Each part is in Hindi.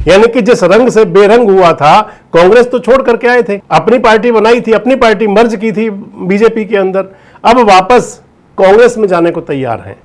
यानी कि जिस रंग से बेरंग हुआ था, कांग्रेस तो छोड़ करके आए थे, अपनी पार्टी बनाई थी, अपनी पार्टी मर्ज की थी बीजेपी के अंदर, अब वापस कांग्रेस में जाने को तैयार हैं।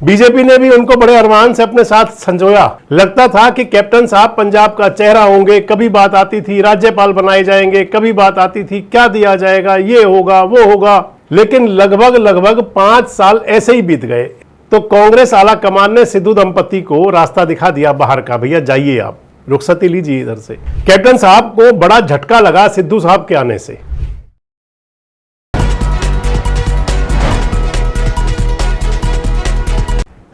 बीजेपी ने भी उनको बड़े अरमान से अपने साथ संजोया। लगता था कि कैप्टन साहब पंजाब का चेहरा होंगे, कभी बात आती थी राज्यपाल बनाए जाएंगे, कभी बात आती थी क्या दिया जाएगा, ये होगा वो होगा, लेकिन लगभग 5 साल ऐसे ही बीत गए। तो कांग्रेस आला कमान ने सिद्धू दंपति को रास्ता दिखा दिया बाहर का, भैया जाइए आप, रुखसती लीजिए इधर से। कैप्टन साहब को बड़ा झटका लगा सिद्धू साहब के आने से।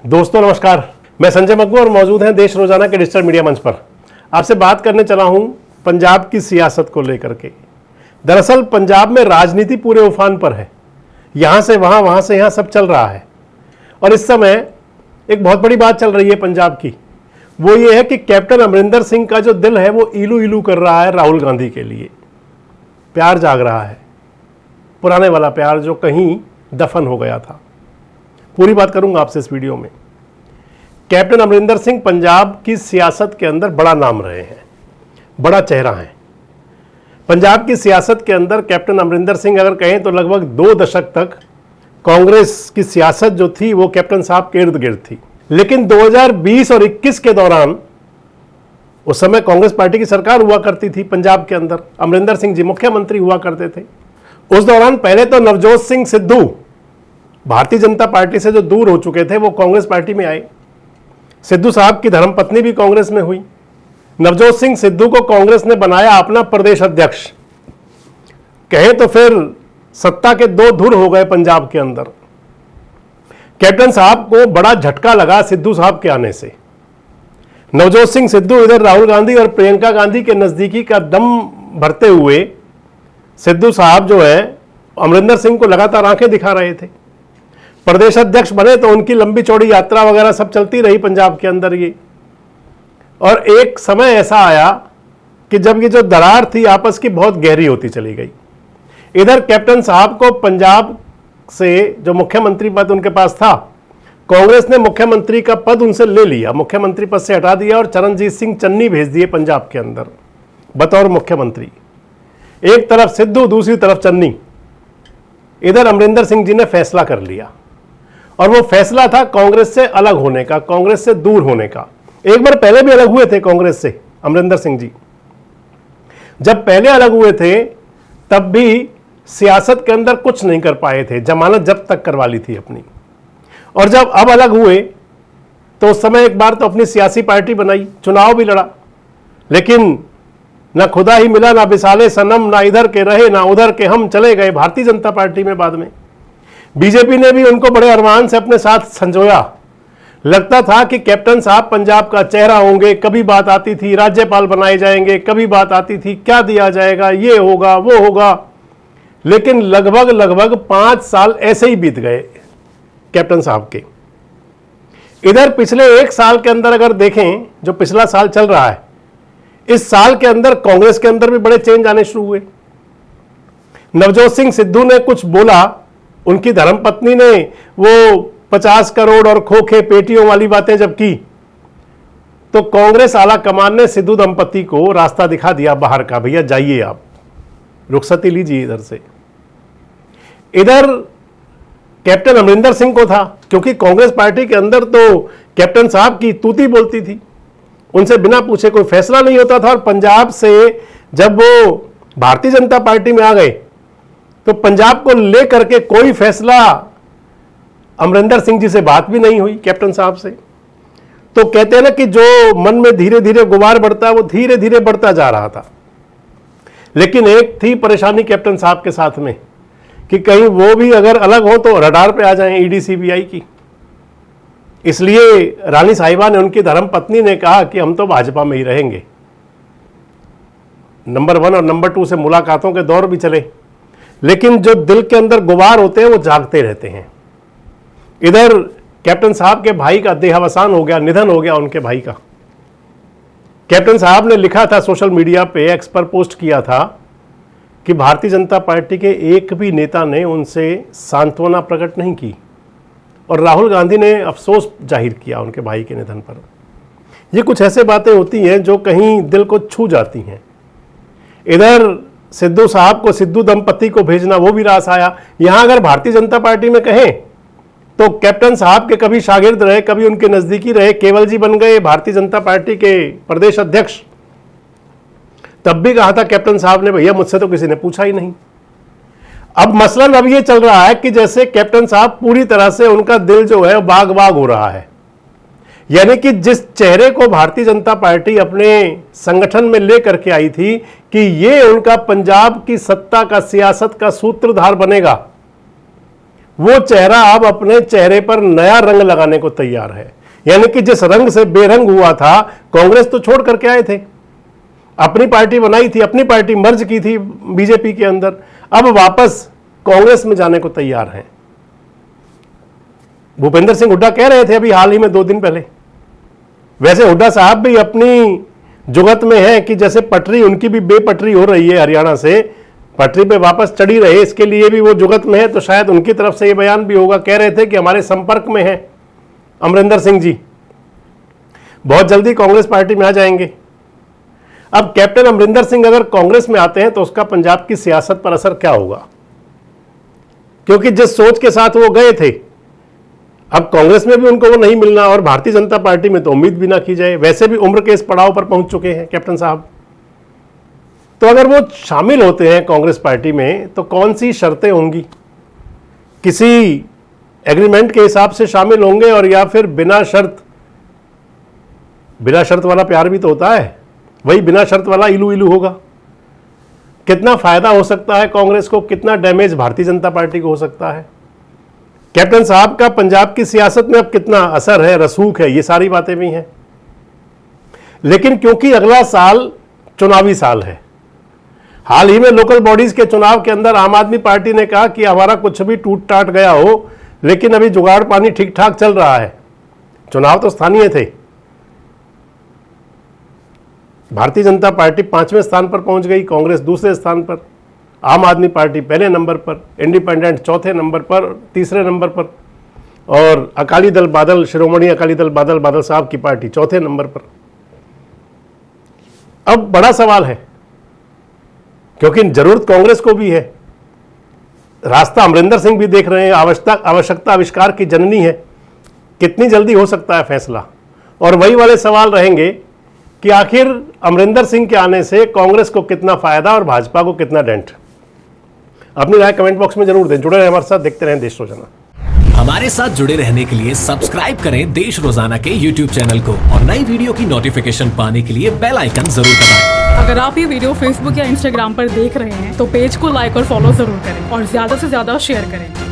दोस्तों नमस्कार, मैं संजय मग्गू और मौजूद हैं देश रोजाना के डिजिटल मीडिया मंच पर। आपसे बात करने चला हूं पंजाब की सियासत को लेकर के। दरअसल पंजाब में राजनीति पूरे उफान पर है, यहां से वहां से यहां सब चल रहा है। और इस समय एक बहुत बड़ी बात चल रही है पंजाब की, वो ये है कि कैप्टन अमरिंदर सिंह का जो दिल है वो इलू इलू कर रहा है राहुल गांधी के लिए। प्यार जाग रहा है, पुराने वाला प्यार जो कहीं दफन हो गया था। पूरी बात करूंगा आपसे इस वीडियो में। कैप्टन अमरिंदर सिंह पंजाब की सियासत के अंदर बड़ा नाम रहे हैं, बड़ा चेहरा है। पंजाब की सियासत के अंदर कैप्टन अमरिंदर सिंह अगर कहें तो लगभग 2 दशक तक कांग्रेस की सियासत जो थी वो कैप्टन साहब के इर्द गिर्द थी। लेकिन 2020 और 21 के दौरान, उस समय कांग्रेस पार्टी की सरकार हुआ करती थी पंजाब के अंदर, अमरिंदर सिंह जी मुख्यमंत्री हुआ करते थे। उस दौरान पहले तो नवजोत सिंह सिद्धू भारतीय जनता पार्टी से जो दूर हो चुके थे वो कांग्रेस पार्टी में आए। सिद्धू साहब की धर्मपत्नी भी कांग्रेस में हुई। नवजोत सिंह सिद्धू को कांग्रेस ने बनाया अपना प्रदेश अध्यक्ष। कहे तो फिर सत्ता के 2 धुर हो गए पंजाब के अंदर। कैप्टन साहब को बड़ा झटका लगा सिद्धू साहब के आने से। नवजोत सिंह सिद्धू इधर राहुल गांधी और प्रियंका गांधी के नजदीकी का दम भरते हुए सिद्धू साहब जो है अमरिंदर सिंह को लगातार आंखें दिखा रहे थे। प्रदेश अध्यक्ष बने तो उनकी लंबी चौड़ी यात्रा वगैरह सब चलती रही पंजाब के अंदर ये। और एक समय ऐसा आया कि जब ये जो दरार थी आपस की बहुत गहरी होती चली गई। इधर कैप्टन साहब को पंजाब से जो मुख्यमंत्री पद उनके पास था, कांग्रेस ने मुख्यमंत्री का पद उनसे ले लिया, मुख्यमंत्री पद से हटा दिया और चरणजीत सिंह चन्नी भेज दिए पंजाब के अंदर बतौर मुख्यमंत्री। एक तरफ सिद्धू, दूसरी तरफ चन्नी। इधर अमरिंदर सिंह जी ने फैसला कर लिया, और वो फैसला था कांग्रेस से अलग होने का, कांग्रेस से दूर होने का। एक बार पहले भी अलग हुए थे कांग्रेस से अमरिंदर सिंह जी। जब पहले अलग हुए थे तब भी सियासत के अंदर कुछ नहीं कर पाए थे, जमानत जब्त तक करवा ली थी अपनी। और जब अब अलग हुए तो उस समय एक बार तो अपनी सियासी पार्टी बनाई, चुनाव भी लड़ा, लेकिन ना खुदा ही मिला, ना बिसाले सनम, ना इधर के रहे ना उधर के, हम चले गए भारतीय जनता पार्टी में। बाद में बीजेपी ने भी उनको बड़े अरमान से अपने साथ संजोया। लगता था कि कैप्टन साहब पंजाब का चेहरा होंगे, कभी बात आती थी राज्यपाल बनाए जाएंगे, कभी बात आती थी क्या दिया जाएगा, ये होगा वो होगा, लेकिन लगभग 5 साल ऐसे ही बीत गए कैप्टन साहब के। इधर पिछले 1 साल के अंदर अगर देखें, जो पिछला साल चल रहा है, इस साल के अंदर कांग्रेस के अंदर भी बड़े चेंज आने शुरू हुए। नवजोत सिंह सिद्धू ने कुछ बोला, उनकी धर्मपत्नी ने वो 50 करोड़ और खोखे पेटियों वाली बातें जब की, तो कांग्रेस आला कमान ने सिद्धू दंपति को रास्ता दिखा दिया बाहर का, भैया जाइए आप, रुखसती लीजिए इधर से। इधर कैप्टन अमरिंदर सिंह को था, क्योंकि कांग्रेस पार्टी के अंदर तो कैप्टन साहब की तूती बोलती थी, उनसे बिना पूछे कोई फैसला नहीं होता था। और पंजाब से जब वो भारतीय जनता पार्टी में आ गए तो पंजाब को लेकर के कोई फैसला अमरिंदर सिंह जी से बात भी नहीं हुई कैप्टन साहब से। तो कहते हैं ना कि जो मन में धीरे धीरे गुबार बढ़ता है वो धीरे धीरे बढ़ता जा रहा था। लेकिन एक थी परेशानी कैप्टन साहब के साथ में कि कहीं वो भी अगर अलग हो तो रडार पे आ जाएं ईडी सीबीआई की। इसलिए रानी साहिबा ने, उनकी धर्मपत्नी ने कहा कि हम तो भाजपा में ही रहेंगे। नंबर 1 और नंबर 2 से मुलाकातों के दौर भी चले, लेकिन जो दिल के अंदर गुबार होते हैं वो जागते रहते हैं। इधर कैप्टन साहब के भाई का देहावसान हो गया, निधन हो गया उनके भाई का। कैप्टन साहब ने लिखा था सोशल मीडिया पे, एक्स पर पोस्ट किया था कि भारतीय जनता पार्टी के एक भी नेता ने उनसे सांत्वना प्रकट नहीं की, और राहुल गांधी ने अफसोस जाहिर किया उनके भाई के निधन पर। ये कुछ ऐसे बातें होती हैं जो कहीं दिल को छू जाती हैं। इधर सिद्धू साहब को, सिद्धू दंपति को भेजना, वो भी रास आया। यहां अगर भारतीय जनता पार्टी में कहें तो कैप्टन साहब के कभी शागिर्द रहे, कभी उनके नजदीकी रहे, केवल जी बन गए भारतीय जनता पार्टी के प्रदेश अध्यक्ष। तब भी कहा था कैप्टन साहब ने, भैया मुझसे तो किसी ने पूछा ही नहीं। अब मसलन अब ये चल रहा है कि जैसे कैप्टन साहब पूरी तरह से उनका दिल जो है बाग बाग हो रहा है, यानी कि जिस चेहरे को भारतीय जनता पार्टी अपने संगठन में लेकर के आई थी कि ये उनका पंजाब की सत्ता का, सियासत का सूत्रधार बनेगा, वो चेहरा अब अपने चेहरे पर नया रंग लगाने को तैयार है। यानी कि जिस रंग से बेरंग हुआ था, कांग्रेस तो छोड़ करके आए थे, अपनी पार्टी बनाई थी, अपनी पार्टी मर्ज की थी बीजेपी के अंदर, अब वापस कांग्रेस में जाने को तैयार हैं। भूपेंद्र सिंह हुड्डा कह रहे थे अभी हाल ही में 2 दिन पहले, वैसे हुड्डा साहब भी अपनी जुगत में है कि जैसे पटरी उनकी भी बेपटरी हो रही है, हरियाणा से पटरी पे वापस चढ़ी रहे, इसके लिए भी वो जुगत में है। तो शायद उनकी तरफ से ये बयान भी होगा। कह रहे थे कि हमारे संपर्क में है अमरिंदर सिंह जी, बहुत जल्दी कांग्रेस पार्टी में आ जाएंगे। अब कैप्टन अमरिंदर सिंह अगर कांग्रेस में आते हैं तो उसका पंजाब की सियासत पर असर क्या होगा, क्योंकि जिस सोच के साथ वो गए थे, अब कांग्रेस में भी उनको वो नहीं मिलना, और भारतीय जनता पार्टी में तो उम्मीद भी ना की जाए। वैसे भी उम्र के इस पड़ाव पर पहुंच चुके हैं कैप्टन साहब। तो अगर वो शामिल होते हैं कांग्रेस पार्टी में तो कौन सी शर्तें होंगी? किसी एग्रीमेंट के हिसाब से शामिल होंगे, और या फिर बिना शर्त वाला प्यार भी तो होता है, वही बिना शर्त वाला इलू इलू होगा। कितना फायदा हो सकता है कांग्रेस को, कितना डैमेज भारतीय जनता पार्टी को हो सकता है, कैप्टन साहब का पंजाब की सियासत में अब कितना असर है, रसूख है, ये सारी बातें भी हैं। लेकिन क्योंकि अगला साल चुनावी साल है, हाल ही में लोकल बॉडीज के चुनाव के अंदर आम आदमी पार्टी ने कहा कि हमारा कुछ भी टूट टाट गया हो, लेकिन अभी जुगाड़ पानी ठीक ठाक चल रहा है। चुनाव तो स्थानीय थे। भारतीय जनता पार्टी 5वें स्थान पर पहुंच गई, कांग्रेस दूसरे स्थान पर, आम आदमी पार्टी पहले नंबर पर, इंडिपेंडेंट चौथे नंबर पर, तीसरे नंबर पर, और अकाली दल बादल, शिरोमणि अकाली दल बादल साहब की पार्टी चौथे नंबर पर। अब बड़ा सवाल है, क्योंकि जरूरत कांग्रेस को भी है, रास्ता अमरिंदर सिंह भी देख रहे हैं, आवश्यकता आविष्कार की जननी है, कितनी जल्दी हो सकता है फैसला। और वही वाले सवाल रहेंगे कि आखिर अमरिंदर सिंह के आने से कांग्रेस को कितना फायदा और भाजपा को कितना डेंट। अपनी राय कमेंट बॉक्स में जरूर दें। जुड़े रहें हमारे साथ, देखते रहें देश रोजाना। हमारे साथ जुड़े रहने के लिए सब्सक्राइब करें देश रोजाना के YouTube चैनल को, और नई वीडियो की नोटिफिकेशन पाने के लिए बेल आइकन जरूर दबाएं। अगर आप ये वीडियो Facebook या Instagram पर देख रहे हैं तो पेज को लाइक और फॉलो जरूर करें, और ज्यादा से ज्यादा शेयर करें।